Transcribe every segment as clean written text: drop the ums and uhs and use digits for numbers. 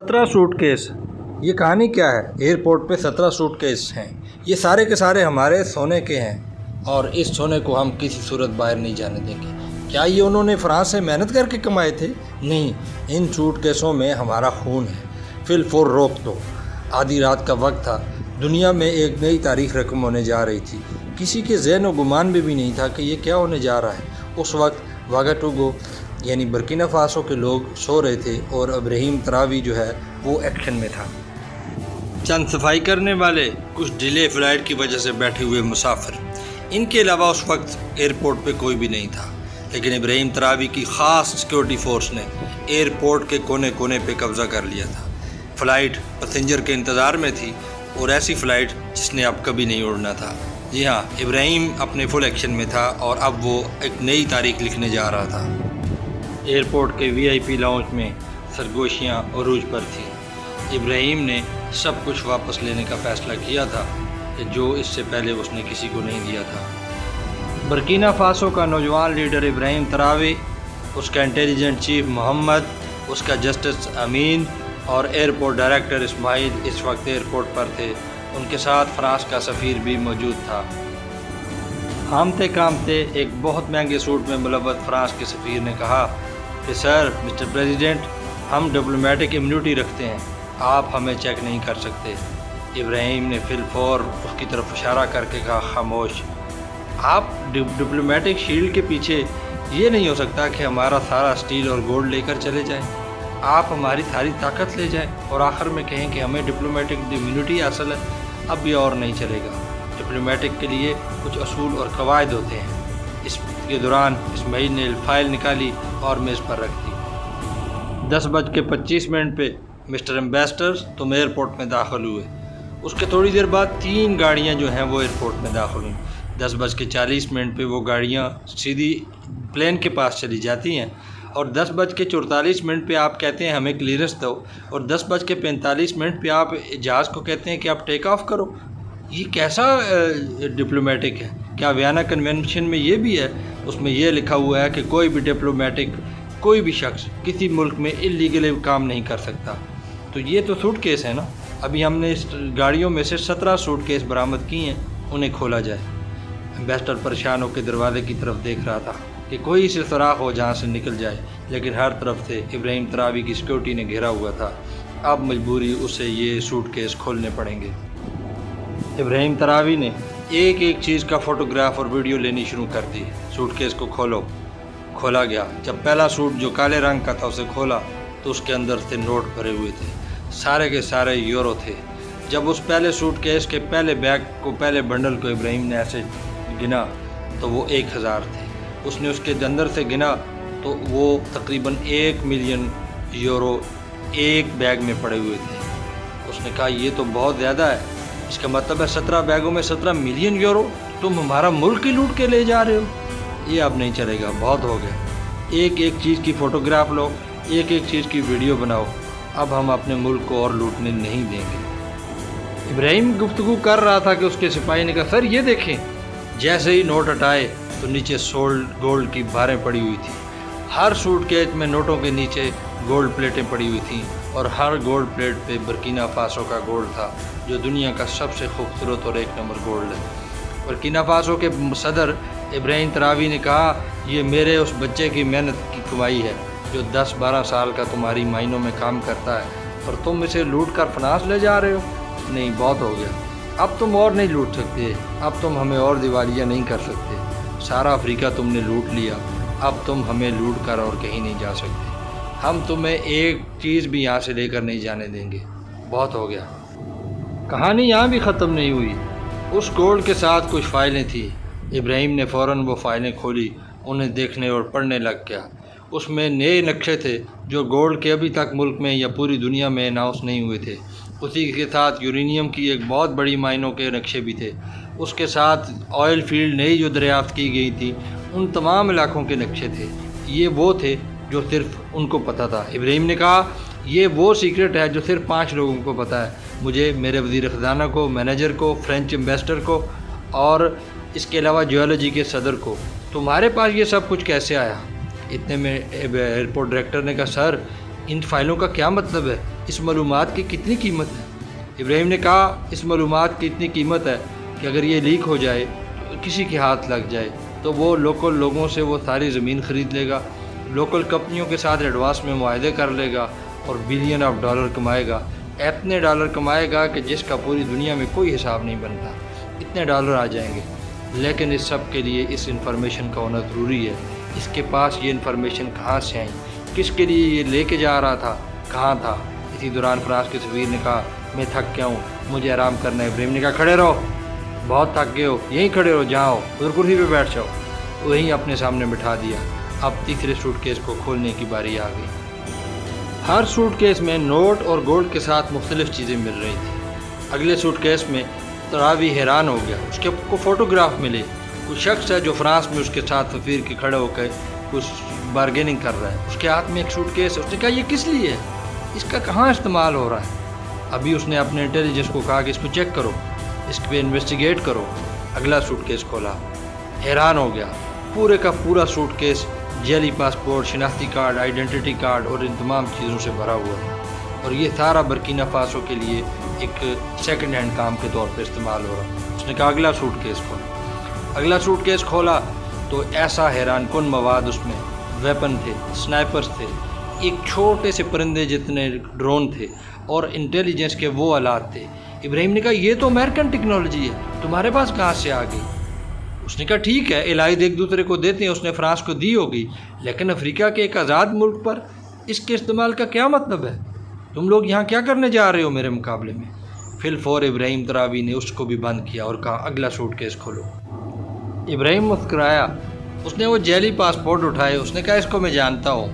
17 suit case. ये कहानी क्या है? एयरपोर्ट पे 17 सूट केस हैं। ये सारे के सारे हमारे सोने के हैं और इस सोने को हम किसी सूरत बाहर नहीं जाने देंगे। क्या ये उन्होंने फ्रांस से मेहनत करके कमाए थे? नहीं, इन सूट केसों में हमारा खून है। फिलफोर रोक दो। आधी रात का वक्त था। दुनिया में एक नई तारीख रकम होने जा रही थी। किसी के ज़हन व गुमान में भी नहीं था कि ये क्या होने जा रहा है। उस वक्त वागाटुगो यानी बर्किना फासो के लोग सो रहे थे और इब्राहिम तरावी जो है वो एक्शन में था। चंद सफाई करने वाले, कुछ डिले फ़्लाइट की वजह से बैठे हुए मुसाफिर, इनके अलावा उस वक्त एयरपोर्ट पे कोई भी नहीं था। लेकिन इब्राहिम तरावी की ख़ास सिक्योरिटी फोर्स ने एयरपोर्ट के कोने कोने पे कब्ज़ा कर लिया था। फ़्लाइट पैसेंजर के इंतज़ार में थी और ऐसी फ़्लाइट जिसने अब कभी नहीं उड़ना था। जी हाँ, इब्राहिम अपने फुल एक्शन में था और अब वो एक नई तारीख लिखने जा रहा था। एयरपोर्ट के वीआईपी लाउंज में सरगोशियाँ अरूज पर थीं। इब्राहिम ने सब कुछ वापस लेने का फ़ैसला किया था कि जो इससे पहले उसने किसी को नहीं दिया था। बर्किना फासो का नौजवान लीडर इब्राहिम तरावी, उसका इंटेलिजेंट चीफ मोहम्मद, उसका जस्टिस अमीन और एयरपोर्ट डायरेक्टर इस्माइल इस वक्त एयरपोर्ट पर थे। उनके साथ फ्रांस का सफ़ीर भी मौजूद था। हामते कामते एक बहुत महंगे सूट में मुलव्वत फ्रांस के सफ़ीर ने कहा कि सर, मिस्टर प्रेसिडेंट, हम डिप्लोमेटिक इम्यूनिटी रखते हैं, आप हमें चेक नहीं कर सकते। इब्राहिम ने फिलफौर उसकी तरफ इशारा करके कहा, खामोश। आप डिप्लोमेटिक शील्ड के पीछे ये नहीं हो सकता कि हमारा सारा स्टील और गोल्ड लेकर चले जाएं। आप हमारी सारी ताकत ले जाएं और आखिर में कहें कि हमें डिप्लोमेटिक इम्यूनिटी हासिल है। अब ये और नहीं चलेगा। डिप्लोमेटिक के लिए कुछ असूल और कवायद होते हैं। इसके दौरान इस्माइल ने फाइल निकाली और मेज़ पर रख दी। 10:25 पे मिस्टर एम्बेसडर तुम एयरपोर्ट में दाखिल हुए। उसके थोड़ी देर बाद 3 गाड़ियाँ जो हैं वो एयरपोर्ट में दाखिल हुई। 10:40 पे वो गाड़ियाँ सीधी प्लेन के पास चली जाती हैं और 10:44 पे आप कहते हैं हमें क्लियरेंस दो और 10:45 पे आप जहाज़ को कहते हैं कि आप टेक ऑफ करो। ये कैसा डिप्लोमेटिक है? क्या वियना कन्वेंशन में ये भी है? उसमें ये लिखा हुआ है कि कोई भी डिप्लोमेटिक, कोई भी शख्स किसी मुल्क में इलीगली काम नहीं कर सकता। तो ये तो सूट केस है ना। अभी हमने इस गाड़ियों में से 17 सूट केस बरामद किए हैं, उन्हें खोला जाए। एम्बेसडर परेशान होकर दरवाजे की तरफ देख रहा था कि कोई से सुराख हो जहाँ से निकल जाए, लेकिन हर तरफ से इब्राहिम तरावी की सिक्योरिटी ने घेरा हुआ था। अब मजबूरी उसे ये सूट केस खोलने पड़ेंगे। इब्राहिम तरावी ने एक एक चीज़ का फ़ोटोग्राफ और वीडियो लेनी शुरू कर दी। सूटकेस को खोला गया। जब पहला सूट जो काले रंग का था उसे खोला तो उसके अंदर से नोट भरे हुए थे। सारे के सारे यूरो थे। जब उस पहले सूटकेस के पहले बैग को, पहले बंडल को इब्राहिम ने ऐसे गिना तो वो 1000 थे। उसने उसके अंदर से गिना तो वो तकरीबन 1 मिलियन यूरो एक बैग में पड़े हुए थे। उसने कहा ये तो बहुत ज़्यादा है। इसका मतलब है 17 बैगों में 17 मिलियन यूरो। तुम हमारा मुल्क ही लूट के ले जा रहे हो। ये अब नहीं चलेगा, बहुत हो गया। एक एक चीज़ की फ़ोटोग्राफ लो, एक एक चीज़ की वीडियो बनाओ। अब हम अपने मुल्क को और लूटने नहीं देंगे। इब्राहिम गुफ्तगू कर रहा था कि उसके सिपाही ने कहा, सर ये देखें। जैसे ही नोट हटाए तो नीचे सोल्ड गोल्ड की बारें पड़ी हुई थी। हर सूटकेस में नोटों के नीचे गोल्ड प्लेटें पड़ी हुई थीं और हर गोल्ड प्लेट पे बर्किना फासो का गोल्ड था, जो दुनिया का सबसे खूबसूरत और 1 नंबर गोल्ड है। बर्किना फासो के सदर इब्राहिम तरावी ने कहा, ये मेरे उस बच्चे की मेहनत की कमाई है जो 10-12 साल का तुम्हारी माइनों में काम करता है और तुम इसे लूट कर फ्रांस ले जा रहे हो। नहीं, बहुत हो गया। अब तुम और नहीं लूट सकते। अब तुम हमें और दिवालिया नहीं कर सकते। सारा अफ्रीका तुमने लूट लिया। अब तुम हमें लूट कर और कहीं नहीं जा सकते। हम तुम्हें एक चीज़ भी यहाँ से लेकर नहीं जाने देंगे। बहुत हो गया। कहानी यहाँ भी ख़त्म नहीं हुई। उस गोल्ड के साथ कुछ फ़ाइलें थी। इब्राहिम ने फ़ौरन वो फ़ाइलें खोली, उन्हें देखने और पढ़ने लग गया। उसमें नए नक्शे थे जो गोल्ड के अभी तक मुल्क में या पूरी दुनिया में अनाउंस नहीं हुए थे। उसी के साथ यूरेनियम की एक बहुत बड़ी माइनों के नक्शे भी थे। उसके साथ ऑयल फील्ड नई जो दरियाफ्त की गई थी, उन तमाम इलाकों के नक्शे थे। ये वो थे जो सिर्फ उनको पता था। इब्राहिम ने कहा, ये वो सीक्रेट है जो सिर्फ 5 लोगों को पता है। मुझे, मेरे वज़ीर ख़ज़ाना को, मैनेजर को, फ्रेंच एम्बेसडर को और इसके अलावा जियोलॉजी के सदर को। तुम्हारे पास ये सब कुछ कैसे आया? इतने में एयरपोर्ट डायरेक्टर ने कहा, सर ان فائلوں کا کیا مطلب ہے؟ اس معلومات کی کتنی قیمت ہے؟ ابراہیم نے کہا اس معلومات کی اتنی قیمت ہے کہ اگر یہ لیک ہو جائے، کسی کے ہاتھ لگ جائے، تو وہ لوکل لوگوں سے وہ ساری زمین خرید لے گا، لوکل کمپنیوں کے ساتھ ایڈوانس میں معاہدے کر لے گا اور بلین آف ڈالر کمائے گا، اتنے ڈالر کمائے گا کہ جس کا پوری دنیا میں کوئی حساب نہیں بنتا، اتنے ڈالر آ جائیں گے۔ لیکن اس سب کے لیے اس انفارمیشن کا ہونا ضروری ہے۔ اس کے پاس یہ انفارمیشن کہاں سے آئی، کس کے لیے یہ لے کے جا رہا تھا، کہاں تھا؟ اسی دوران فرانس کے سفیر نے کہا میں تھک گیا ہوں، مجھے آرام کرنا ہے۔ ابراہیم نے کہا کھڑے رہو، بہت تھک گئے ہو، یہیں کھڑے رہو، جہاں ہو ادھر کرسی پہ بیٹھ جاؤ۔ وہیں اپنے سامنے بٹھا دیا۔ اب تیسرے سوٹ کیس کو کھولنے کی باری آ گئی۔ ہر سوٹ کیس میں نوٹ اور گولڈ کے ساتھ مختلف چیزیں مل رہی تھیں۔ اگلے سوٹ کیس میں تراوی حیران ہو گیا، اس کے کو فوٹوگراف ملے، کوئی شخص ہے جو فرانس میں اس کے ساتھ سفیر کے کھڑے ہو کے کچھ بارگیننگ کر رہا ہے، اس کے ہاتھ میں ایک سوٹ کیس ہے۔ اس نے کہا یہ کس لیے ہے، اس کا کہاں استعمال ہو رہا ہے؟ ابھی اس نے اپنے انٹیلیجنس کو کہا کہ اس کو چیک کرو، اس پہ انویسٹیگیٹ کرو۔ اگلا سوٹ کیس کھولا، حیران ہو گیا، پورے کا پورا سوٹ کیس جعلی پاسپورٹ، شناختی کارڈ، آئیڈینٹی کارڈ اور ان تمام چیزوں سے بھرا ہوا ہے، اور یہ سارا برکینا فاسو کے لیے ایک سیکنڈ ہینڈ کام کے طور پہ استعمال ہو رہا ہے۔ اس نے کہا اگلا سوٹ کیس کھولا۔ اگلا سوٹ کیس کھولا تو ایسا حیران کن مواد اس میں، ویپن تھے، سنائپرز تھے، ایک چھوٹے سے پرندے جتنے ڈرون تھے اور انٹیلیجنس کے وہ آلات تھے۔ ابراہیم نے کہا یہ تو امریکن ٹیکنالوجی ہے، تمہارے پاس کہاں سے آ گئی؟ اس نے کہا ٹھیک ہے، الائد ایک دوسرے کو دیتے ہیں، اس نے فرانس کو دی ہوگی، لیکن افریقہ کے ایک آزاد ملک پر اس کے استعمال کا کیا مطلب ہے؟ تم لوگ یہاں کیا کرنے جا رہے ہو میرے مقابلے میں؟ فی الفور ابراہیم تراوی نے اس کو بھی بند کیا اور کہا اگلا سوٹ کیس کھولو۔ ابراہیم مسکرایا، اس نے وہ جعلی پاسپورٹ اٹھائے، اس نے کہا اس کو میں جانتا ہوں،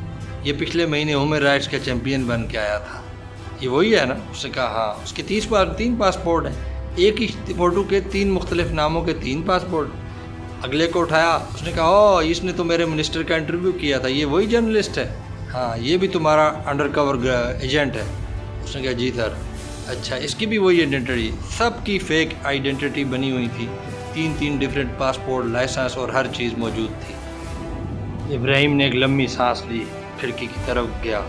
یہ پچھلے مہینے ہیومن رائٹس کا چیمپئن بن کے آیا تھا، یہ وہی ہے نا؟ اس نے کہا ہاں۔ اس کے 3 پاسپورٹ ہیں، ایک ہی فوٹو کے 3 مختلف ناموں کے 3 پاسپورٹ۔ اگلے کو اٹھایا، اس نے کہا او اس نے تو میرے منسٹر کا انٹرویو کیا تھا، یہ وہی جرنلسٹ ہے؟ ہاں، یہ بھی تمہارا انڈر کور ایجنٹ ہے؟ اس نے کہا جی سر۔ اچھا، اس کی بھی وہی آئیڈینٹی؟ سب کی فیک آئیڈینٹی بنی ہوئی تھی، 3 ڈیفرنٹ پاسپورٹ، لائسنس اور ہر چیز موجود تھی۔ ابراہیم نے ایک لمبی سانس لی، کھڑکی کی طرف گیا،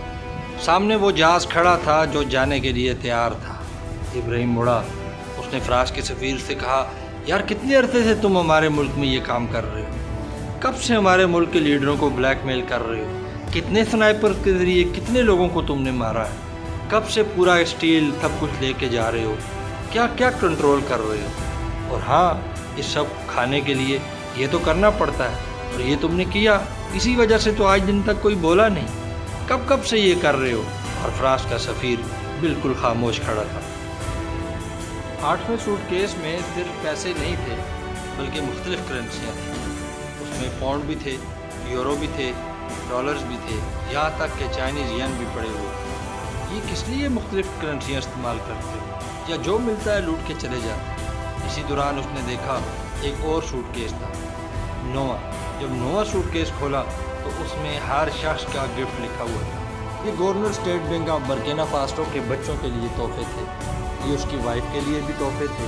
سامنے وہ جہاز کھڑا تھا جو جانے کے لیے تیار تھا۔ ابراہیم مڑا، اس نے فرانس کے سفیر سے کہا یار کتنے عرصے سے تم ہمارے ملک میں یہ کام کر رہے ہو؟ کب سے ہمارے ملک کے لیڈروں کو بلیک میل کر رہے ہو؟ کتنے سنائپر کے ذریعے کتنے لوگوں کو تم نے مارا ہے؟ کب سے پورا اسٹیل سب کچھ لے کے جا رہے ہو؟ کیا کیا کنٹرول کر رہے ہو؟ اور ہاں، اس سب کھانے کے لیے یہ تو کرنا پڑتا ہے، اور یہ تم نے کیا، اسی وجہ سے تو آج دن تک کوئی بولا نہیں۔ کب سے یہ کر رہے ہو؟ اور فرانس کا سفیر بالکل خاموش کھڑا تھا۔ 8ویں سوٹ کیس میں صرف پیسے نہیں تھے بلکہ مختلف کرنسیاں تھیں۔ اس میں پاؤنڈ بھی تھے، یورو بھی تھے، ڈالرز بھی تھے، یہاں تک کہ چائنیز ین بھی پڑے ہوئے تھے۔ یہ کس لیے مختلف کرنسیاں استعمال کرتے ہو، یا جو ملتا ہے لوٹ کے چلے جاتے؟ اسی دوران اس نے دیکھا ایک اور سوٹ کیس تھا، نواں۔ جب نواں سوٹ کیس کھولا تو اس میں ہر شخص کا گفٹ لکھا ہوا تھا۔ یہ governor state bank of Burkina Faso کے بچوں کے لیے تحفے تھے، یہ اس کی وائف کے لیے بھی تحفے تھے،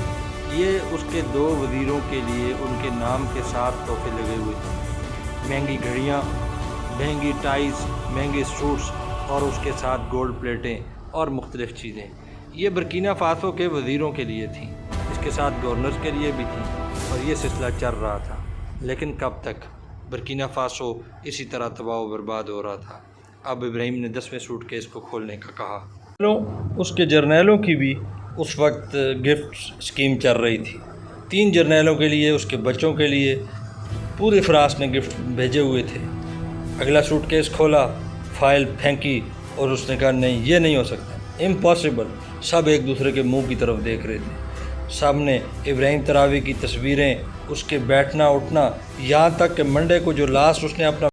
یہ اس کے 2 وزیروں کے لیے ان کے نام کے ساتھ تحفے لگے ہوئے تھے، مہنگی گھڑیاں، مہنگی ٹائز، مہنگے سوٹس، اور اس کے ساتھ گولڈ پلیٹیں اور مختلف چیزیں۔ یہ برکینا فاسو کے وزیروں کے لیے تھیں، اس کے ساتھ گورنرز کے لیے بھی تھیں، اور یہ سلسلہ چل رہا تھا۔ لیکن کب تک؟ برکینا فاسو اسی طرح تباہ و برباد ہو رہا تھا۔ اب ابراہیم نے 10ویں سوٹ کیس کو کھولنے کا کہا۔ اس کے جرنیلوں کی بھی اس وقت گفٹ اسکیم چل رہی تھی، 3 جرنیلوں کے لیے، اس کے بچوں کے لیے، پورے فرانس نے گفٹ بھیجے ہوئے تھے۔ اگلا سوٹ کیس کھولا، فائل پھینکی، اور اس نے کہا نہیں، یہ نہیں ہو سکتا، امپاسبل۔ سب ایک دوسرے کے منہ کی طرف دیکھ رہے تھے۔ سامنے ابراہیم تراوی کی تصویریں، اس کے بیٹھنا اٹھنا، یہاں تک کہ منڈے کو جو لاسٹ اس نے اپنا